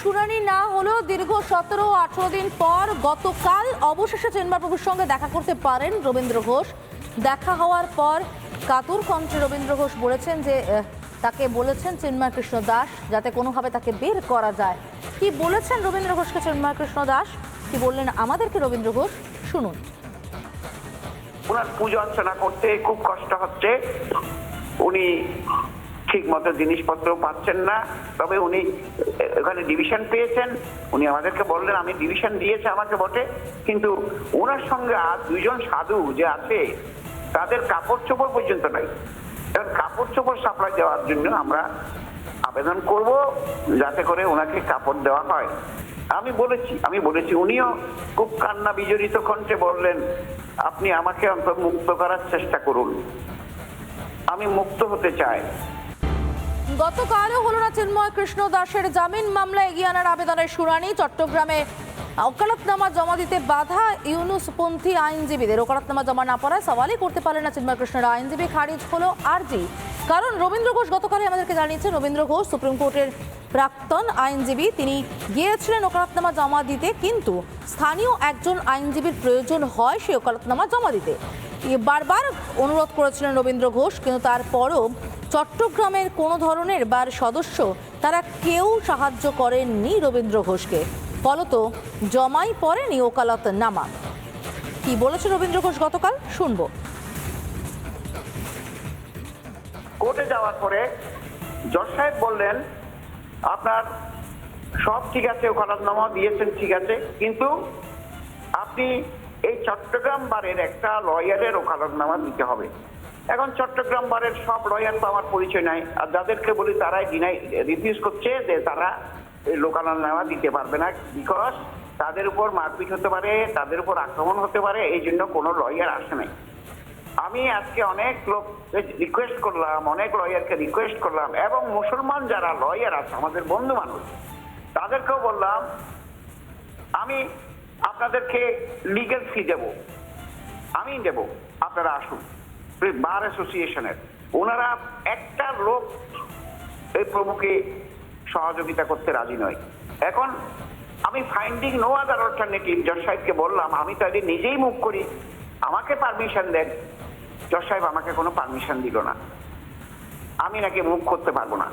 শুনানি না হলেও দীর্ঘ 17-18 দিন পর গতকাল অবশেষে চিন্ময়প্রভুর সঙ্গে দেখা করতে পারেন রবীন্দ্র ঘোষ। দেখা হওয়ার পর কাতর কণ্ঠে রবীন্দ্র ঘোষ বলেছেন যে তাকে বলেছেন চিন্ময় কৃষ্ণ দাস যাতে কোনোভাবে তাকে বের করা যায়। কি বলেছেন রবীন্দ্র ঘোষকে চিন্ময় কৃষ্ণ দাস, কি বললেন আমাদেরকে রবীন্দ্র ঘোষ, শুনুন। ওনার পূজা অর্চনা করতে খুব কষ্ট হচ্ছে, উনি ঠিক মতো জিনিসপত্র পাচ্ছেন না। তবে উনি এখানে ডিভিশন পেয়েছেন, উনি আমাদেরকে বললেন আমি ডিভিশন দিয়েছে আমাকে বটে, কিন্তু ওনার সঙ্গে আর দুইজন সাধু যে আছে তাদের কাপড় চোপড় পর্যন্ত নাই। কারণ কাপড় চোপড় সাপ্লাই দেওয়ার জন্য আমরা আবেদন করব যাতে করে ওনাকে কাপড় দেওয়া হয়। আমি বলেছি উনিও খুব কান্না বিজড়িত কণ্ঠে বললেন আপনি আমাকে অন্তত মুক্ত করার চেষ্টা করুন, আমি মুক্ত হতে চাই। গতকালও হলো না চিন্ময় কৃষ্ণ দাসের জামিন মামলা এগিয়ে আনার আবেদনের শুনানি। চট্টগ্রামে ওকালতনামা জমা দিতে বাধা ইউনুসপন্থী আইনজীবীদের। ওকালতনামা জমা না পড়ায় সওয়ালই করতে পারলেন না চিন্ময় কৃষ্ণের আইনজীবী। খারিজ হলো আরজি। কারণ রবীন্দ্র ঘোষ গতকালই আমাদেরকে জানিয়েছেন, রবীন্দ্র ঘোষ সুপ্রিম কোর্টের প্রাক্তন আইনজীবী, তিনি গিয়েছিলেন ওকালতনামা জমা দিতে, কিন্তু স্থানীয় একজন আইনজীবীর প্রয়োজন হয় সেই ওকালতনামা জমা দিতে। বারবার অনুরোধ করেছিলেন রবীন্দ্র ঘোষ, কিন্তু তারপরও চট্টগ্রামের কোনো ধরনের বার সদস্য তারা কেউ সাহায্য করেননি রবীন্দ্র ঘোষকে। ফলত জমাই পড়েনি ওকালতনামা। কি বলেছে রবীন্দ্র ঘোষ গতকাল, শুনবো। কোর্টে যাওয়ার পরে জজ সাহেব বললেন আপনার সব ঠিক আছে, ওকালতনামা দিয়েছেন ঠিক আছে, কিন্তু আপনি এই চট্টগ্রাম বারের একটা লয়ারের ওকালতনামা দিতে হবে। এখন চট্টগ্রাম বারের সব লয়ার তো আমার পরিচয় নাই, আর যাদেরকে বলি তারাই রিফিউজ করছে যে তারা এই ওকালতনামা দিতে পারবে না, বিকজ তাদের উপর মারপিট হতে পারে, তাদের উপর আক্রমণ হতে পারে, এই জন্য কোনো লয়ার আসে নাই। আমি আজকে অনেক লোক রিকোয়েস্ট করলাম, অনেক লয়ারকে রিকোয়েস্ট করলাম, এবং মুসলমান যারা লয়ার আছে আমাদের বন্ধু মানুষ তাদেরকেও বললাম আমি আপনাদেরকে লিগ্যাল ফি দেব, আমি দেব, আপনারা আসুন। বার অ্যাসোসিয়েশনের ওনারা একটা লোক এই প্রভুকে সহযোগিতা করতে রাজি নয়। এখন আমি ফাইন্ডিং নো আদার অল্টারনেটিভ জজ সাহেবকে বললাম আমি তাদের নিজেই মুভ করি, আমাকে পারমিশন দেন। জজ সাহেব আমাকে কোনো পারমিশন দিল না, আমি নাকি মুভ করতে পারবো না।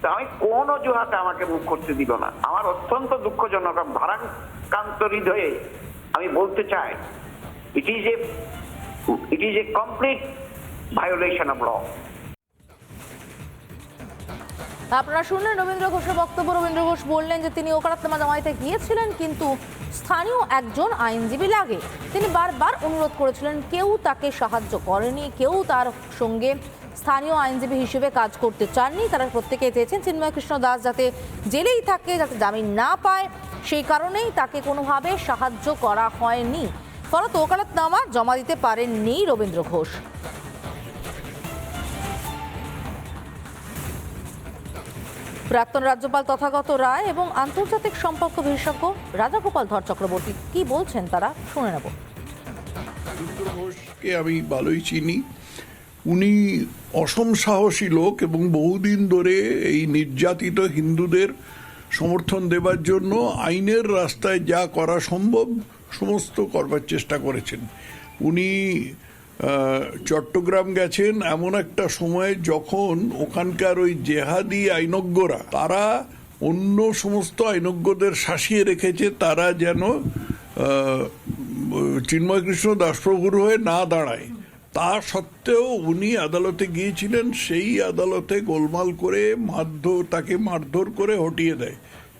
তা আমি কোন অজুহাতে আমাকে মুভ করতে দিল না। আমার অত্যন্ত দুঃখজনক, ভারাক্রান্ত হৃদয়ে আমি বলতে চাই it is a complete violation of law. আপনারা শুনলেন রবীন্দ্র ঘোষের বক্তব্য। রবীন্দ্র ঘোষ বললেন যে তিনি ওকালতনামা জমাইতে গিয়েছিলেন, কিন্তু স্থানীয় একজন আইনজীবী লাগে। তিনি বারবার অনুরোধ করেছিলেন, কেউ তাকে সাহায্য করেনি, কেউ তার সঙ্গে স্থানীয় আইনজীবী হিসেবে কাজ করতে চাননি। তারা প্রত্যেকে চেয়েছেন চিন্ময় কৃষ্ণ দাস যাতে জেলেই থাকে, যাতে জামিন না পায়, সেই কারণেই তাকে কোনোভাবে সাহায্য করা হয়নি। ফলত ওকালতনামা জমা দিতে পারেননি রবীন্দ্র ঘোষ। প্রাক্তন রাজ্যপাল তথাগত রায় এবং আন্তর্জাতিক সম্পর্ক বিশেষজ্ঞ রাজাগোপাল ধর চক্রবর্তী কি বলছেন তারা শুনে নেব। রবীন্দ্র ঘোষকে আমি ভালোই চিনি। উনি অসম সাহসী লোক এবং বহুদিন ধরে এই নির্যাতিত হিন্দুদের সমর্থন দেবার জন্য আইনের রাস্তায় যা করা সম্ভব সমস্ত করবার চেষ্টা করেছেন। উনি চট্টগ্রাম গেছেন এমন একটা সময় যখন ওখানকার ওই জেহাদি আইনজ্ঞরা তারা অন্য সমস্ত আইনজ্ঞদের শাসিয়ে রেখেছে, তারা যেন চিন্ময় কৃষ্ণ দাসপ্রভুর হয়ে না দাঁড়ায়। তা সত্ত্বেও উনি আদালতে গিয়েছিলেন, সেই আদালতে গোলমাল করে তাকে মারধর করে হটিয়ে দেয়।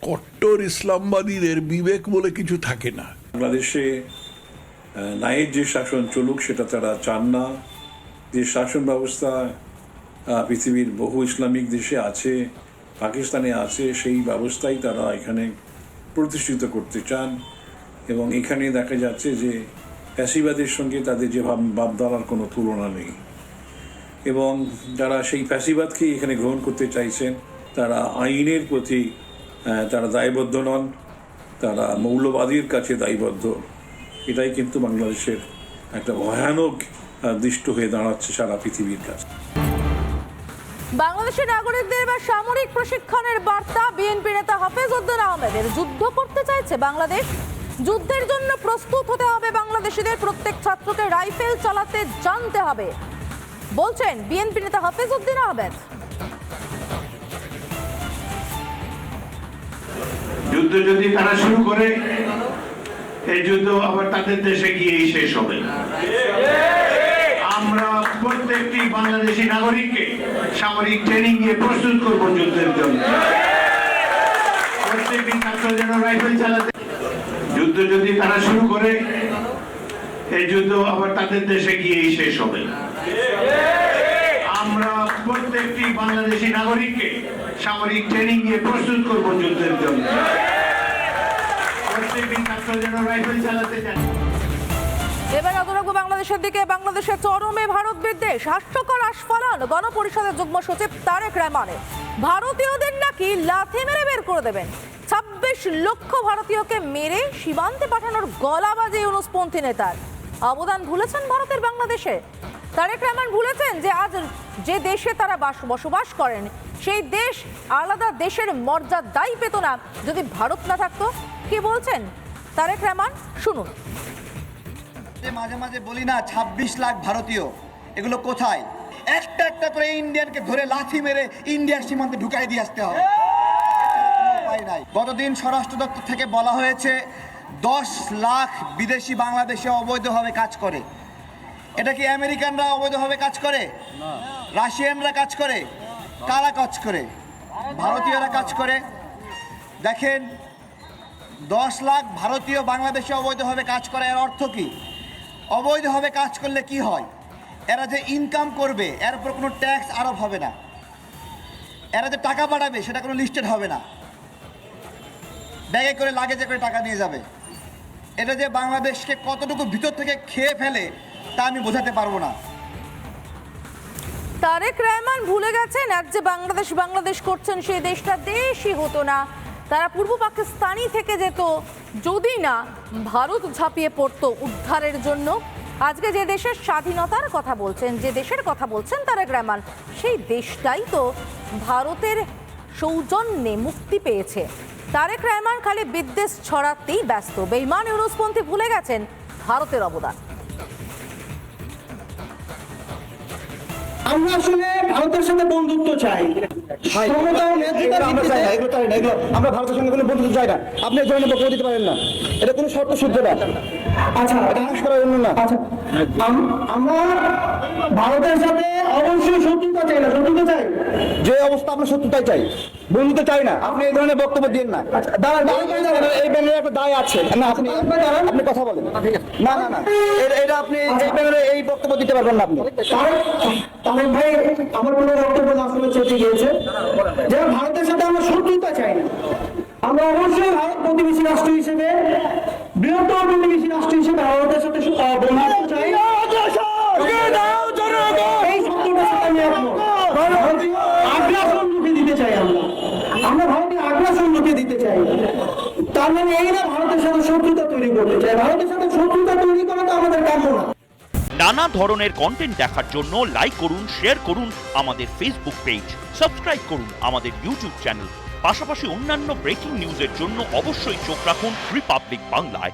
কট্টর ইসলামবাদীদের বিবেক বলে কিছু থাকে না। বাংলাদেশে ন্যায়ের যে শাসন চলুক সেটা তারা চান না। যে শাসন ব্যবস্থা পৃথিবীর বহু ইসলামিক দেশে আছে, পাকিস্তানে আছে, সেই ব্যবস্থাই তারা এখানে প্রতিষ্ঠিত করতে চান। এবং এখানে দেখা যাচ্ছে যে ফ্যাসিবাদের সঙ্গে তাদের যে ভাবধারার কোনো তুলনা নেই, এবং যারা সেই ফ্যাসিবাদকেই এখানে গ্রহণ করতে চাইছেন তারা আইনের প্রতি তারা দায়বদ্ধ নন, তারা মৌলবাদীর কাছে দায়বদ্ধ। এটাই কিন্তু বাংলাদেশের একটা ভয়ানক দৃষ্ট হয়ে দাঁড়াচ্ছে সারা পৃথিবীর কাছে। বাংলাদেশের নাগরিকদের এবার সামরিক প্রশিক্ষণের বার্তা। বিএনপি নেতা হাফেজ উদ্দিন আহমেদের। যুদ্ধ করতে চাইছে বাংলাদেশ, যুদ্ধের জন্য প্রস্তুত হতে হবে বাংলাদেশিদের। প্রত্যেক ছাত্রকে রাইফেল চালাতে জানতে হবে বলছেন বিএনপি নেতা হাফেজ উদ্দিন আহমেদ। যুদ্ধ যদি তারা শুরু করে, এই যুদ্ধ আবার তাদের দেশে গিয়েই শেষ হবে। আমরা প্রত্যেকটি বাংলাদেশি নাগরিককে সামরিক ট্রেনিং দিয়ে প্রস্তুত করব যুদ্ধের জন্য। প্রত্যেকটি ছাত্র যেন রাইফেল চালাতে। যুদ্ধ যদি তারা শুরু করে, এই যুদ্ধ আবার তাদের দেশে গিয়েই শেষ হবে। আমরা প্রত্যেকটি বাংলাদেশি নাগরিককে সামরিক ট্রেনিং দিয়ে প্রস্তুত করব যুদ্ধের জন্য। প্রত্যেকটি ছাত্র যেন রাইফেল চালাতে জানে। এবার নজর রাখবো বাংলাদেশের দিকে। বাংলাদেশের চরমে ভারত বিদ্বেষ। হাস্যকর আস্ফালন গণপরিষদের যুগ্ম সচিব তারেক রহমানের। ভারতীয়দের নাকি লাথি মেরে বের করে দেবেন। 26 লক্ষ ভারতীয়কে মেরে সীমান্তে পাঠানোর গলাবাজি ইউনুসপন্থী নেতার। অবদান ভুলেছেন ভারতের বাংলাদেশে? তারেক রহমান ভুলেছেন যে আজ যে দেশে তারা বসবাস করেন সেই দেশ আলাদা দেশের মর্যাদাই পেত না যদি ভারত না থাকতো। কি বলছেন তারেক রহমান, শুনুন। মাঝে মাঝে বলি না 26 লাখ ভারতীয়, এগুলো কোথায়? একটা একটা করে ইন্ডিয়ানকে ধরে লাথি মেরে ইন্ডিয়ার সীমান্তে ঢুকাই দিয়ে আসতে হবে। উপায় নাই। গতদিন স্বরাষ্ট্র দপ্তর থেকে বলা হয়েছে 10 লাখ বিদেশি বাংলাদেশে অবৈধভাবে কাজ করে। এটা কি আমেরিকানরা অবৈধভাবে কাজ করে? রাশিয়ানরা কাজ করে? কারা কাজ করে? ভারতীয়রা কাজ করে। দেখেন, 10 লাখ ভারতীয় বাংলাদেশে অবৈধভাবে কাজ করে। এর অর্থ কি? অবৈধভাবে কাজ করলে কি হয়? এরা যে ইনকাম করবে এর উপর কোনো ট্যাক্স আরোপ হবে না। এরা যে টাকা পাঠাবে সেটা কোনো লিস্টেড হবে না। ব্যাগে করে লাগেজে করে টাকা নিয়ে যাবে। এটা যে বাংলাদেশকে কতটুকু ভিতর থেকে খেয়ে ফেলে তা আমি বোঝাতে পারবো না। তারেক রহমান ভুলে গেছেন আজ যে বাংলাদেশ করছেন সেই দেশটা দেশই হতো না, তারা পূর্ব পাকিস্তানি থেকে যেত যদি না ভারত ঝাঁপিয়ে পড়তো উদ্ধারের জন্য। আজকে যে দেশের স্বাধীনতার কথা বলছেন, যে দেশের কথা বলছেন তারেক রহমান, সেই দেশটাই তো ভারতের সৌজন্যে মুক্তি পেয়েছে। তারেক রহমান খালি বিদ্বেষ ছড়াতেই ব্যস্ত। বেঈমান ইউনুসপন্থী ভুলে গেছেন ভারতের অবদান। আমরা আসলে ভারতের সাথে বন্ধুত্ব চাই, আমরা ভারতের সঙ্গে কোনো বন্ধুত্ব চাই না। আপনি এই ধরনের বক্তব্য দিতে পারেন না, এটা কোনো শর্ত শুদ্ধ না। আচ্ছা করার জন্য না। আচ্ছা, আমরা ভারতের সাথে অবশ্যই শত্রুতা চাই না, শত্রুতা চাই। যে অবস্থা আমরা শত্রুতাই চাই, বন্ধুত্ব চাই না। আপনি এই ধরনের বক্তব্য দিন না। দাঁড়ান, এই ব্যানারে একটা দায় আছে না, আপনি কথা বলেন। না না না, এটা আপনি এই ব্যানারে এই বক্তব্য দিতে পারবেন না। আপনি তারেক ভাই আমার কোনো বক্তব্য আসলে চেপে গিয়েছে যে ভারতের সাথে আমরা শত্রুতা চাই না। আমরা অবশ্যই ভারত প্রতিবেশী রাষ্ট্র হিসেবে, বৃহত্তর প্রতিবেশী রাষ্ট্র হিসেবে ভারতের সাথে বন্ধুত্ব চাই। এই শব্দটার সাথে আমি একমত। ভারতীয় আগ্রাসন রুখে দিতে চাই। আমরা ভারতীয় আগ্রাসন রুখে দিতে চাই। তার মানে এই না ভারতের সাথে শত্রুতা তৈরি করতে চাই। ভারতের সাথে শত্রুতা তৈরি করাটা আমাদের কাম্য না। নানা ধরনের কন্টেন্ট দেখার জন্য লাইক করুন, শেয়ার করুন আমাদের ফেসবুক পেজ, সাবস্ক্রাইব করুন আমাদের ইউটিউব চ্যানেল। পাশাপাশি অন্যান্য ব্রেকিং নিউজের জন্য অবশ্যই চোখ রাখুন রিপাবলিক বাংলায়।